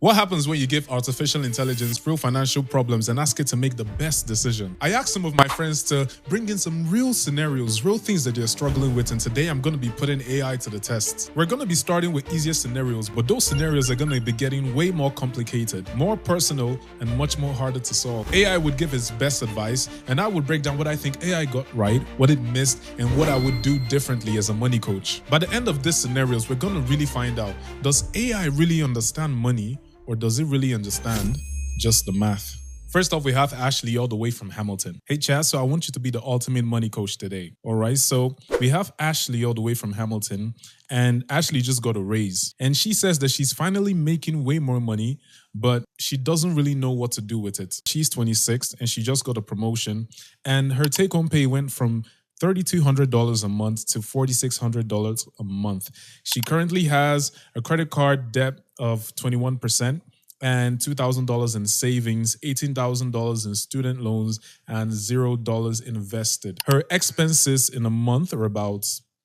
What happens when you give artificial intelligence real financial problems and ask it to make the best decision? I asked some of my friends to bring in some real scenarios, real things that they're struggling with, and today I'm going to be putting AI to the test. We're going to be starting with easier scenarios, but those scenarios are going to be getting way more complicated, more personal, and much more harder to solve. AI would give its best advice, and I would break down what I think AI got right, what it missed, and what I would do differently as a money coach. By the end of these scenarios, we're going to really find out, does AI really understand money? Or does it really understand just the math? First off, we have Ashley all the way from Hamilton. Hey, Chaz, so I want you to be the ultimate money coach today. All right, so we have Ashley all the way from Hamilton, and Ashley just got a raise. And she says that she's finally making way more money, but she doesn't really know what to do with it. She's 26 and she just got a promotion, and her take-home pay went from $3,200 a month to $4,600 a month. She currently has a credit card debt of 21% and $2,000 in savings, $18,000 in student loans, and $0 invested. Her expenses in a month are about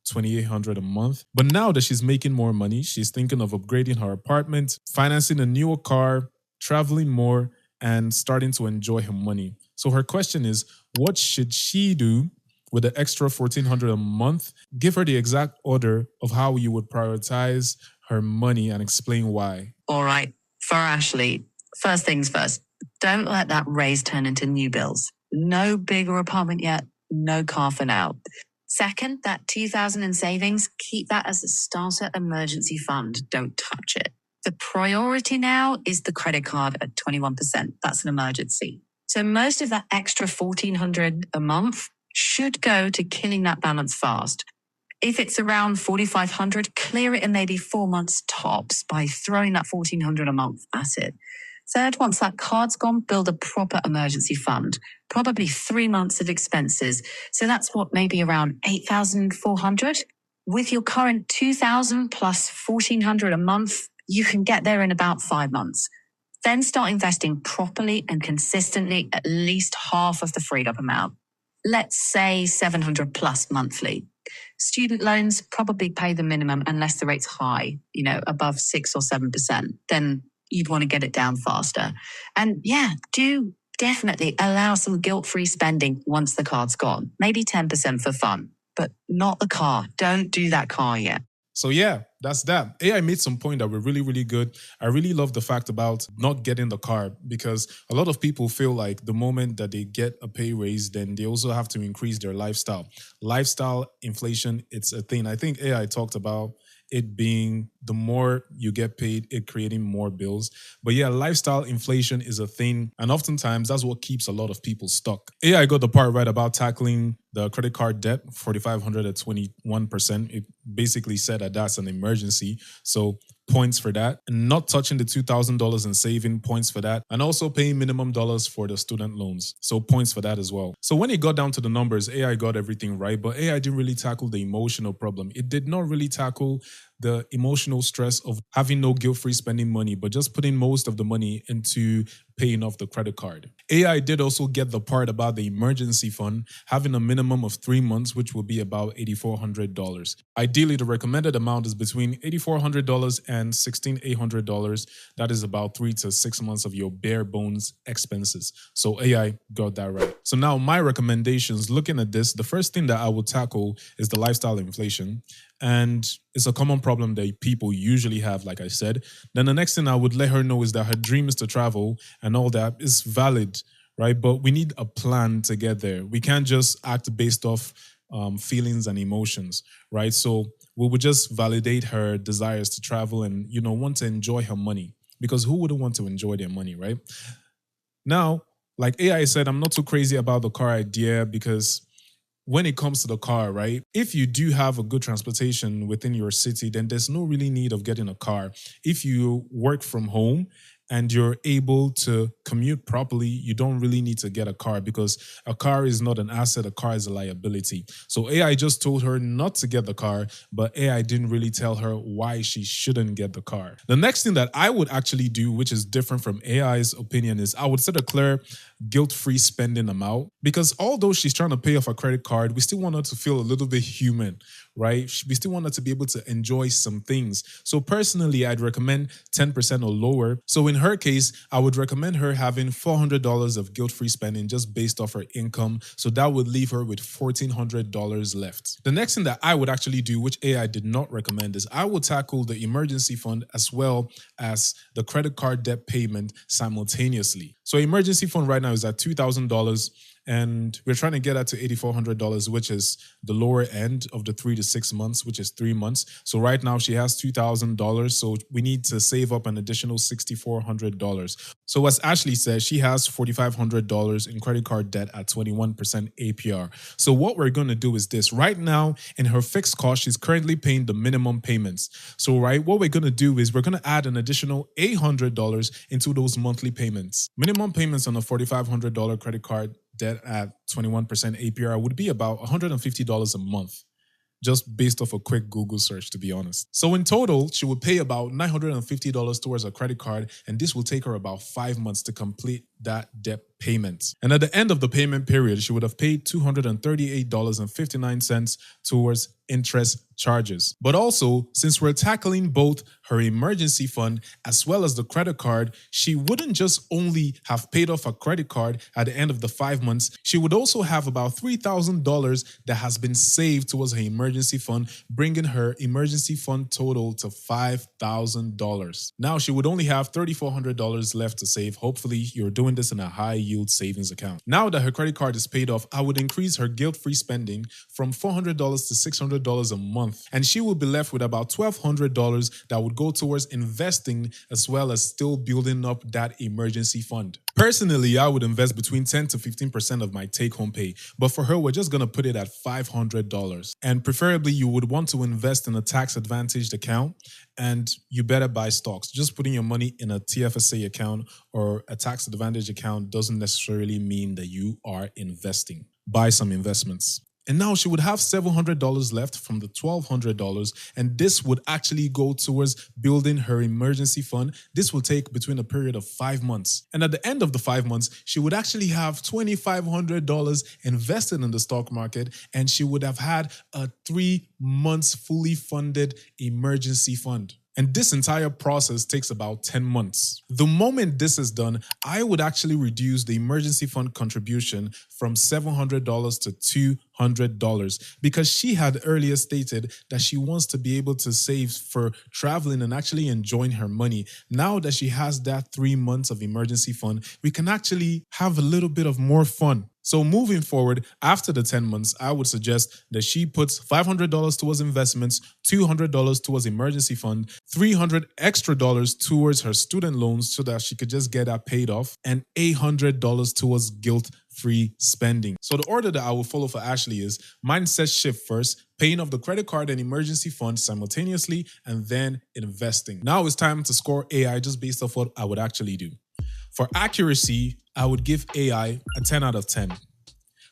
$2,800 a month. But now that she's making more money, she's thinking of upgrading her apartment, financing a newer car, traveling more, and starting to enjoy her money. So her question is, what should she do with the extra $1,400 a month? Give her the exact order of how you would prioritize her money and explain why. All right. For Ashley, first things first, don't let that raise turn into new bills. No bigger apartment yet, no car for now. Second, that $2,000 in savings, keep that as a starter emergency fund. Don't touch it. The priority now is the credit card at 21%. That's an emergency. So most of that extra $1,400 a month should go to killing that balance fast. If it's around $4,500, clear it in maybe 4 months tops by throwing that $1,400 a month at it. Third, once that card's gone, build a proper emergency fund, probably 3 months of expenses. So that's maybe around $8,400. With your current $2,000 plus $1,400 a month, you can get there in about 5 months. Then start investing properly and consistently at least half of the freed up amount. Let's say $700 plus monthly. Student loans probably pay the minimum unless the rate's high, above 6 or 7%. Then you'd want to get it down faster. And do definitely allow some guilt-free spending once the card's gone. Maybe 10% for fun, but not the car. Don't do that car yet. So that's that. AI made some point that were really, really good. I really love the fact about not getting the car, because a lot of people feel like the moment that they get a pay raise, then they also have to increase their lifestyle. Lifestyle inflation, it's a thing. I think AI talked about it being the more you get paid, it creating more bills. But lifestyle inflation is a thing. And oftentimes that's what keeps a lot of people stuck. AI got the part right about tackling the credit card debt, $4,500 at 21%. It basically said that that's an emergency. So points for that. And not touching the $2,000 in saving, points for that. And also paying minimum dollars for the student loans. So points for that as well. So when it got down to the numbers, AI got everything right, but AI didn't really tackle the emotional problem. It did not really tackle the emotional stress of having no guilt-free spending money, but just putting most of the money into paying off the credit card. AI did also get the part about the emergency fund, having a minimum of 3 months, which will be about $8,400. Ideally, the recommended amount is between $8,400 and $16,800. That is about 3 to 6 months of your bare bones expenses. So AI got that right. So now my recommendations, looking at this, the first thing that I would tackle is the lifestyle inflation. And it's a common problem that people usually have, like I said. Then the next thing I would let her know is that her dream is to travel, and all that is valid, right? But we need a plan to get there. We can't just act based off feelings and emotions, right? So we would just validate her desires to travel and, want to enjoy her money, because who wouldn't want to enjoy their money, right? Now, like AI said, I'm not too crazy about the car idea, because when it comes to the car, right? If you do have a good transportation within your city, then there's no really need of getting a car. If you work from home and you're able to commute properly, you don't really need to get a car, because a car is not an asset, a car is a liability. So AI just told her not to get the car, but AI didn't really tell her why she shouldn't get the car. The next thing that I would actually do, which is different from AI's opinion, is I would set a clear guilt-free spending amount, because although she's trying to pay off a credit card, we still want her to feel a little bit human, right? We still want her to be able to enjoy some things. So personally, I'd recommend 10% or lower. So in her case, I would recommend her having $400 of guilt-free spending just based off her income. So that would leave her with $1,400 left. The next thing that I would actually do, which AI did not recommend, is I would tackle the emergency fund as well as the credit card debt payment simultaneously. So emergency fund right now is at $2,000. And we're trying to get that to $8,400, which is the lower end of the 3 to 6 months, which is 3 months. So right now she has $2,000. So we need to save up an additional $6,400. So as Ashley says, she has $4,500 in credit card debt at 21% APR. So what we're going to do is this. Right now in her fixed cost, she's currently paying the minimum payments. So what we're going to do is we're going to add an additional $800 into those monthly payments. Minimum payments on a $4,500 credit card debt at 21% APR would be about $150 a month, just based off a quick Google search, to be honest. So in total, she would pay about $950 towards her credit card, and this will take her about 5 months to complete that debt payment. And at the end of the payment period, she would have paid $238.59 towards interest charges. But also, since we're tackling both her emergency fund as well as the credit card, she wouldn't just only have paid off her credit card at the end of the 5 months, she would also have about $3,000 that has been saved towards her emergency fund, bringing her emergency fund total to $5,000. Now she would only have $3,400 left to save. Hopefully you're doing this in a high yield savings account. Now that her credit card is paid off, I would increase her guilt-free spending from $400 to $600 a month. And she will be left with about $1,200 that would go towards investing as well as still building up that emergency fund. Personally, I would invest between 10 to 15% of my take-home pay, but for her, we're just going to put it at $500. And preferably, you would want to invest in a tax-advantaged account, and you better buy stocks. Just putting your money in a TFSA account or a tax-advantaged account doesn't necessarily mean that you are investing. Buy some investments. And now she would have $700 left from the $1,200, and this would actually go towards building her emergency fund. This will take between a period of 5 months. And at the end of the 5 months, she would actually have $2,500 invested in the stock market, and she would have had a 3 months fully funded emergency fund. And this entire process takes about 10 months. The moment this is done, I would actually reduce the emergency fund contribution from $700 to $200 because she had earlier stated that she wants to be able to save for traveling and actually enjoying her money. Now that she has that 3 months of emergency fund, we can actually have a little bit of more fun. So moving forward, after the 10 months, I would suggest that she puts $500 towards investments, $200 towards emergency fund, $300 extra towards her student loans so that she could just get that paid off, and $800 towards guilt-free spending. So the order that I will follow for Ashley is mindset shift first, paying off the credit card and emergency fund simultaneously, and then investing. Now it's time to score AI just based off what I would actually do. For accuracy, I would give AI a 10 out of 10.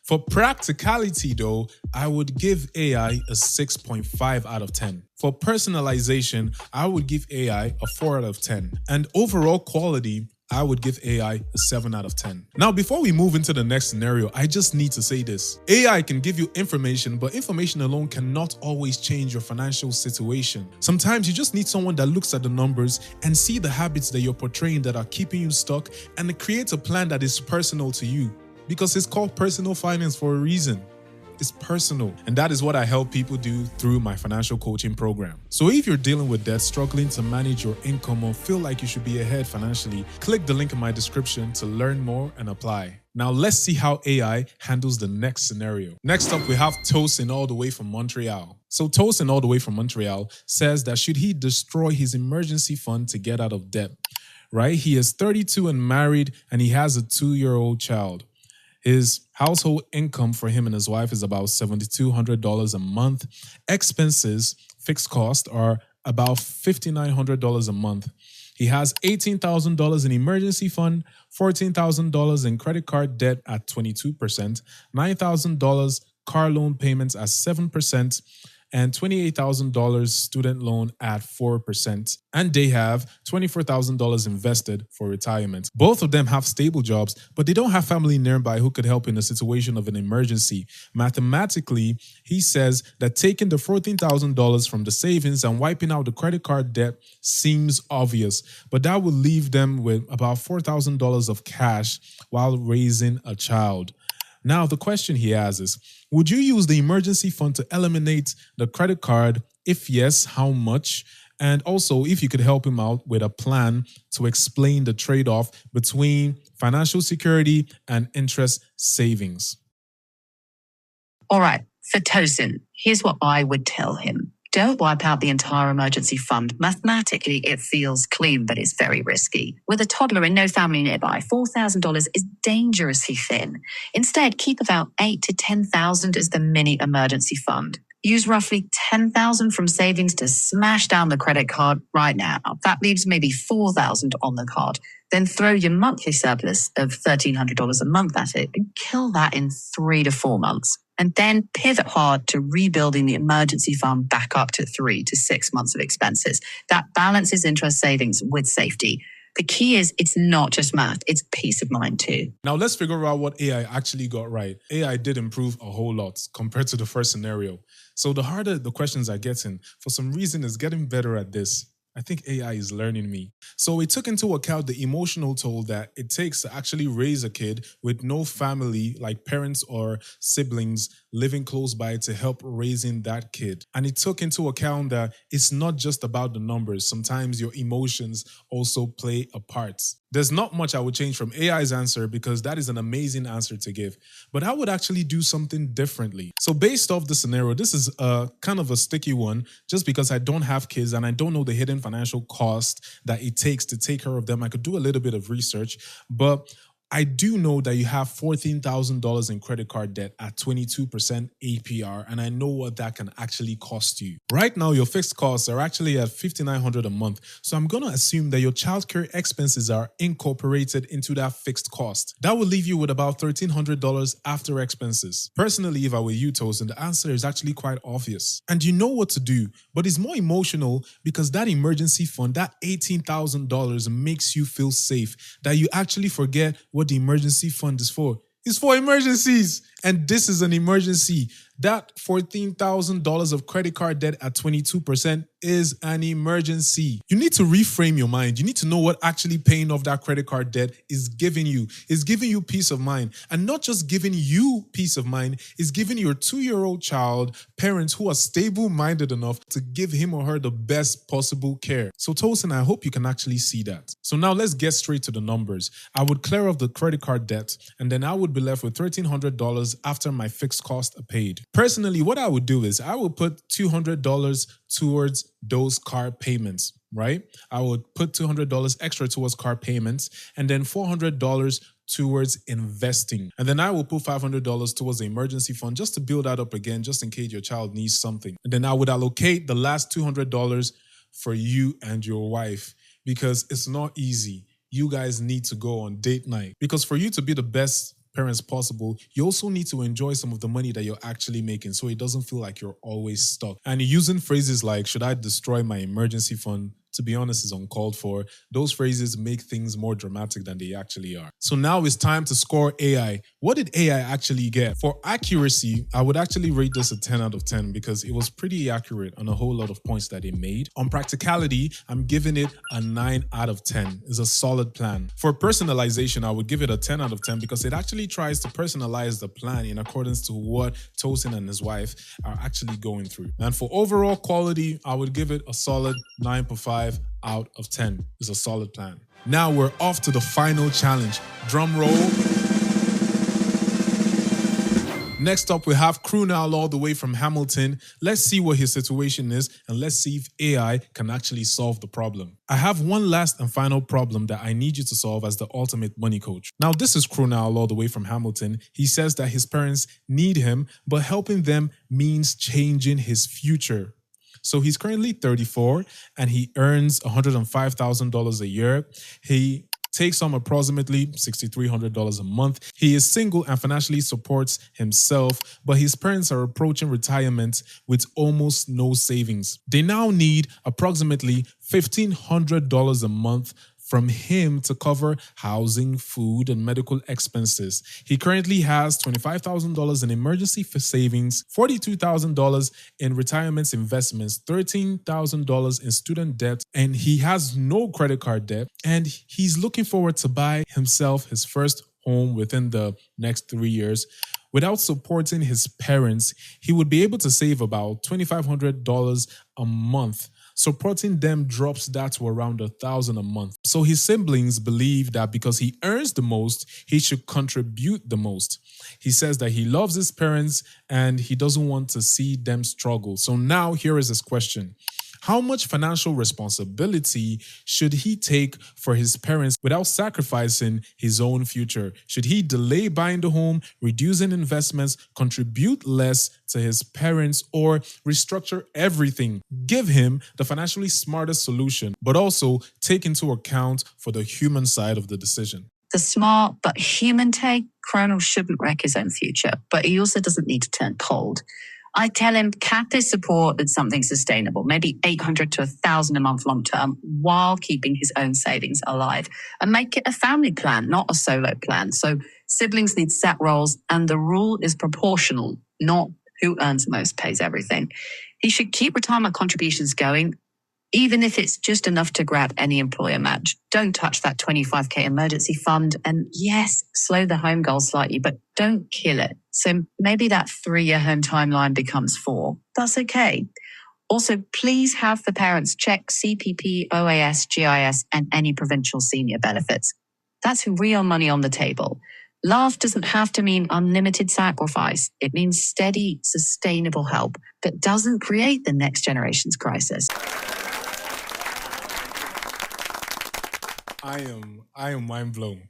For practicality though, I would give AI a 6.5 out of 10. For personalization, I would give AI a 4 out of 10. And overall quality, I would give AI a 7 out of 10. Now, before we move into the next scenario, I just need to say this. AI can give you information, but information alone cannot always change your financial situation. Sometimes you just need someone that looks at the numbers and see the habits that you're portraying that are keeping you stuck, and it creates a plan that is personal to you. Because it's called personal finance for a reason. It's personal. And that is what I help people do through my financial coaching program. So if you're dealing with debt, struggling to manage your income, or feel like you should be ahead financially, click the link in my description to learn more and apply. Now let's see how AI handles the next scenario. Next up, we have Tosin all the way from Montreal. So Tosin all the way from Montreal says that should he destroy his emergency fund to get out of debt, right? He is 32 and married, and he has a 2-year-old child. His household income for him and his wife is about $7,200 a month. Expenses, fixed costs, are about $5,900 a month. He has $18,000 in emergency fund, $14,000 in credit card debt at 22%, $9,000 car loan payments at 7%, and $28,000 student loan at 4%. And they have $24,000 invested for retirement. Both of them have stable jobs, but they don't have family nearby who could help in a situation of an emergency. Mathematically, he says that taking the $14,000 from the savings and wiping out the credit card debt seems obvious, but that would leave them with about $4,000 of cash while raising a child. Now, the question he has is, would you use the emergency fund to eliminate the credit card? If yes, how much? And also, if you could help him out with a plan to explain the trade-off between financial security and interest savings. All right, for Tosin, here's what I would tell him. Don't wipe out the entire emergency fund. Mathematically, it feels clean, but it's very risky. With a toddler and no family nearby, $4,000 is dangerously thin. Instead, keep about $8,000 to $10,000 as the mini emergency fund. Use roughly $10,000 from savings to smash down the credit card right now. That leaves maybe $4,000 on the card. Then throw your monthly surplus of $1,300 a month at it and kill that in 3 to 4 months. And then pivot hard to rebuilding the emergency fund back up to 3 to 6 months of expenses. That balances interest savings with safety. The key is it's not just math, it's peace of mind too. Now let's figure out what AI actually got right. AI did improve a whole lot compared to the first scenario. So the harder the questions are getting, for some reason it's getting better at this. I think AI is learning me. So it took into account the emotional toll that it takes to actually raise a kid with no family, like parents or siblings living close by to help raising that kid. And it took into account that it's not just about the numbers. Sometimes your emotions also play a part. There's not much I would change from AI's answer because that is an amazing answer to give. But I would actually do something differently. So based off the scenario, this is a kind of a sticky one just because I don't have kids and I don't know the hidden financial cost that it takes to take care of them. I could do a little bit of research, but I do know that you have $14,000 in credit card debt at 22% APR, and I know what that can actually cost you. Right now, your fixed costs are actually at $5,900 a month, so I'm going to assume that your childcare expenses are incorporated into that fixed cost. That will leave you with about $1,300 after expenses. Personally, if I were you, Tosin, the answer is actually quite obvious. And you know what to do, but it's more emotional because that emergency fund, that $18,000 makes you feel safe, that you actually forget what the emergency fund is for. It's for emergencies. And this is an emergency. That $14,000 of credit card debt at 22% is an emergency. You need to reframe your mind. You need to know what actually paying off that credit card debt is giving you. It's giving you peace of mind. And not just giving you peace of mind, it's giving your 2-year-old child parents who are stable-minded enough to give him or her the best possible care. So Tosin, I hope you can actually see that. So now let's get straight to the numbers. I would clear off the credit card debt, and then I would be left with $1,300 after my fixed costs are paid. Personally, what I would do is I would put $200 towards those car payments, right? I would put $200 extra towards car payments and then $400 towards investing. And then I will put $500 towards the emergency fund just to build that up again, just in case your child needs something. And then I would allocate the last $200 for you and your wife because it's not easy. You guys need to go on date night because for you to be the best parents possible, you also need to enjoy some of the money that you're actually making so it doesn't feel like you're always stuck. And using phrases like, should I destroy my emergency fund? To be honest, is uncalled for. Those phrases make things more dramatic than they actually are. So now it's time to score AI. What did AI actually get? For accuracy, I would actually rate this a 10 out of 10 because it was pretty accurate on a whole lot of points that it made. On practicality, I'm giving it a 9 out of 10. It's a solid plan. For personalization, I would give it a 10 out of 10 because it actually tries to personalize the plan in accordance to what Tosin and his wife are actually going through. And for overall quality, I would give it a solid 9.5 out of 10. It's a solid plan. Now we're off to the final challenge. Drum roll. Next up, we have Krunal all the way from Hamilton. Let's see what his situation is and let's see if AI can actually solve the problem. I have one last and final problem that I need you to solve as the ultimate money coach. Now, this is Krunal all the way from Hamilton. He says that his parents need him, but helping them means changing his future. So he's currently 34 and he earns $105,000 a year. He takes home approximately $6,300 a month. He is single and financially supports himself, but his parents are approaching retirement with almost no savings. They now need approximately $1,500 a month from him to cover housing, food, and medical expenses. He currently has $25,000 in emergency savings, $42,000 in retirement investments, $13,000 in student debt, and he has no credit card debt. And he's looking forward to buy himself his first home within the next 3 years. Without supporting his parents, he would be able to save about $2,500 a month. Supporting them drops that to around $1,000 a month. So his siblings believe that because he earns the most, he should contribute the most. He says that he loves his parents and he doesn't want to see them struggle. So now here is his question. How much financial responsibility should he take for his parents without sacrificing his own future? Should he delay buying the home, reducing investments, contribute less to his parents, or restructure everything? Give him the financially smartest solution, but also take into account for the human side of the decision. The smart but human take, Krunal shouldn't wreck his own future, but he also doesn't need to turn cold. I tell him cap his support at something sustainable, maybe $800 to $1,000 a month long term, while keeping his own savings alive. And make it a family plan, not a solo plan. So siblings need set roles, and the rule is proportional, not who earns the most pays everything. He should keep retirement contributions going, even if it's just enough to grab any employer match. Don't touch that $25K emergency fund. And yes, slow the home goal slightly, but don't kill it. So maybe that 3-year home timeline becomes 4. That's okay. Also, please have the parents check CPP, OAS, GIS, and any provincial senior benefits. That's real money on the table. Love doesn't have to mean unlimited sacrifice. It means steady, sustainable help that doesn't create the next generation's crisis. I am mind blown.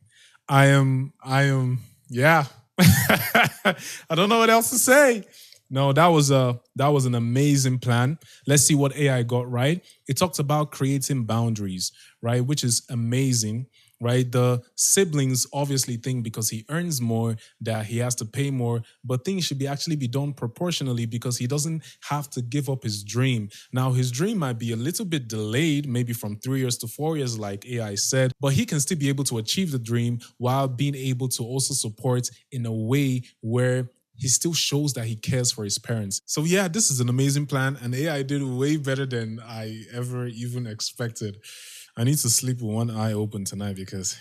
Yeah. I don't know what else to say. No, that was an amazing plan. Let's see what AI got right. It talked about creating boundaries, right? Which is amazing, right? The siblings obviously think because he earns more that he has to pay more, but things should actually be done proportionally because he doesn't have to give up his dream. Now, his dream might be a little bit delayed, maybe from 3 years to 4 years, like AI said, but he can still be able to achieve the dream while being able to also support in a way where he still shows that he cares for his parents. So yeah, this is an amazing plan, and AI did way better than I ever even expected. I need to sleep with one eye open tonight because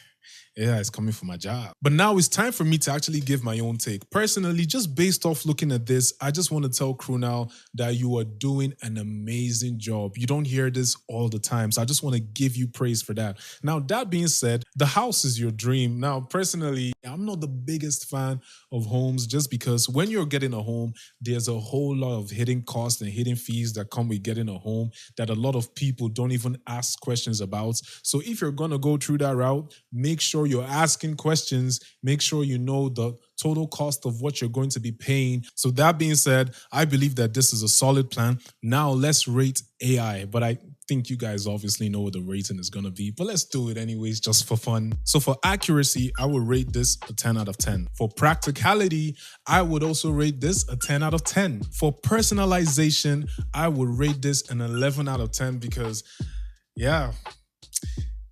AI is coming for my job. But now it's time for me to actually give my own take. Personally, just based off looking at this, I just want to tell Krunal that you are doing an amazing job. You don't hear this all the time, so I just want to give you praise for that. Now, that being said, the house is your dream. Now, personally, I'm not the biggest fan of homes just because when you're getting a home, there's a whole lot of hidden costs and hidden fees that come with getting a home that a lot of people don't even ask questions about. So if you're going to go through that route, make sure you're asking questions, make sure you know the total cost of what you're going to be paying. So that being said, I believe that this is a solid plan. Now let's rate AI, but I think you guys obviously know what the rating is going to be, but let's do it anyways, just for fun. So for accuracy, I would rate this a 10 out of 10. For practicality, I would also rate this a 10 out of 10. For personalization, I would rate this an 11 out of 10 because, yeah,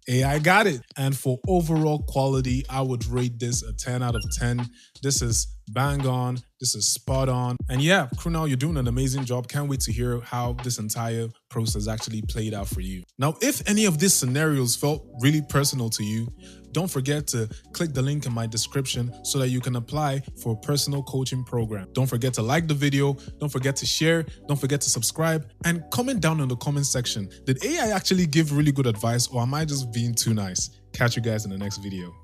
AI got it. And for overall quality, I would rate this a 10 out of 10. This is bang on. This is spot on. And yeah, Krunal, you're doing an amazing job. Can't wait to hear how this entire process actually played out for you. Now, if any of these scenarios felt really personal to you, don't forget to click the link in my description so that you can apply for a personal coaching program. Don't forget to like the video. Don't forget to share. Don't forget to subscribe and comment down in the comment section. Did AI actually give really good advice or am I just being too nice? Catch you guys in the next video.